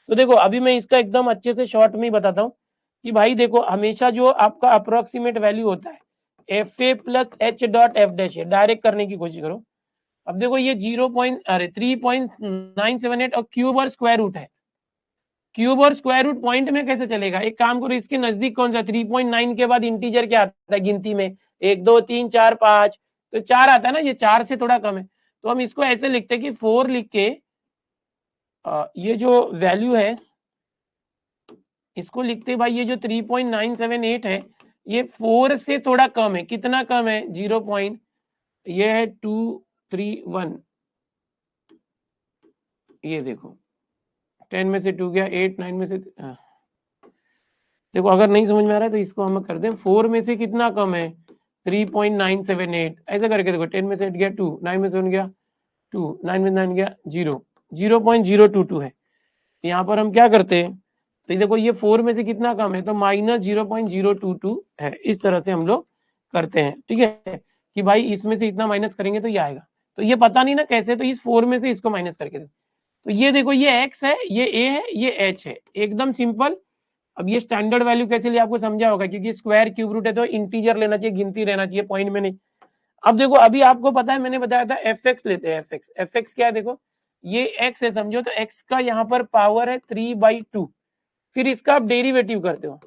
तो देखो अभी मैं इसका एकदम अच्छे से शॉर्ट में ही बताता हूँ कि भाई देखो हमेशा जो आपका अप्रोक्सीमेट वैल्यू होता है F A plus H dot F dash A, direct करने की कोशिश करो। अब देखो ये 3.978 और क्यूब और स्क्वायर रूट है। क्यूब और स्क्वायर रूट पॉइंट में कैसे चलेगा? एक काम करो, इसके नजदीक कौन सा 3.9 के बाद इंटीजर क्या आता है गिनती में? 1 2 3 4 5, तो 4 आता है ना, ये 4 से थोड़ा कम है। तो हम इसको ऐसे लिखते हैं कि 4 लिख के ये जो वैल्यू है इसको लिखते भाई, ये जो 3.978 है ये 4 से थोड़ा कम है। कितना कम है? 0 पॉइंट, ये है 231। ये देखो 10 में से 2 गया, 8 9 में से देखो अगर नहीं समझ में आ रहा है तो इसको हम कर दें 4 में से कितना कम है? 3.978। ऐसे करके देखो 10 में से 8 गया 2, 9 में से 1 गया 2, 9 में 9 गया 0, 0.022 है। यहाँ पर हम क्या करते हैं, तो देखो ये 4 में से कितना कम है? तो माइनस 0.022 है। इस तरह से हम लोग करते हैं, ठीक है, कि भाई इसमें से इतना माइनस करेंगे तो ये आएगा। तो ये पता नहीं ना कैसे, तो इस 4 में से इसको माइनस करके दो। तो ये देखो ये x है, ये a है, ये h है, एकदम सिंपल। अब ये स्टैंडर्ड वैल्यू कैसे लिए आपको समझा होगा, क्योंकि स्क्वायर क्यूब रूट है तो इंटीजर लेना चाहिए, गिनती रहना चाहिए, पॉइंट में नहीं। अब देखो अभी आपको पता है मैंने बताया था एफ एक्स लेते हैं। एफ एक्स क्या है? देखो ये x है समझो, तो x का यहाँ पर पावर है 3/2। फिर इसका आप डेरिवेटिव करते हो,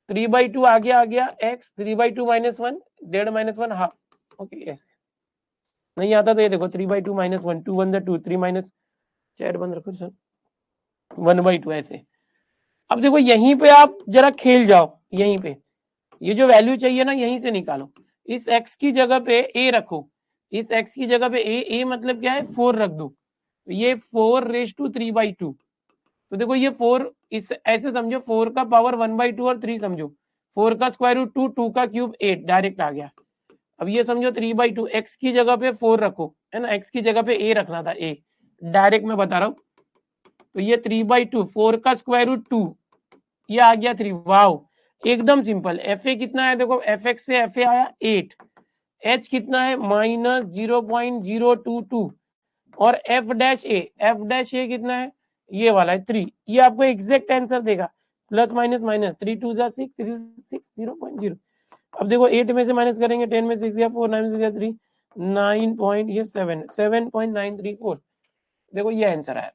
3/2 आ गया x, 3/2 -1, 1.5 -1 हाफ। ओके ऐसे नहीं आता तो ये देखो 3/2 -1, 2 1 2, 3 माइनस, चैट बंद रखो सर, 1/2 ऐसे। अब देखो यहीं पे आप जरा खेल जाओ, यहीं पे ये जो वैल्यू चाहिए ना यहीं से निकालो। इस x की जगह पे a रखो, इस x की जगह पे a मतलब क्या है? 4 रख दो, तो ये 4/3/2। तो देखो ये 4 इस ऐसे समझो, 4 का पावर 1/2 और 3 समझो, 4 का स्क्वायर रूट 2, 2 का क्यूब 8, डायरेक्ट आ गया। अब ये समझो 3/2, x की जगह पे 4 रखो, है ना, x की जगह पे a रखना था, a डायरेक्ट मैं बता रहा हूँ। तो ये 3/2, 4 का स्क्वायर रूट 2, ये आ गया 3। वाओ एकदम सिंपल। एफ ए कितना है? देखो एफ एक्स से एफ ए आया 8, एच कितना है? -0.022, और एफ डैश ए कितना है? ये वाला है 3। ये आपको एग्जैक्ट आंसर देगा, प्लस माइनस माइनस 3 2 जा 6, 3 6 0.0। अब देखो 8 में से माइनस करेंगे, 10 में से 6 गया 4, 9 में से गया 3, 9 पॉइंट, ये 7 7.934। देखो ये आंसर आया।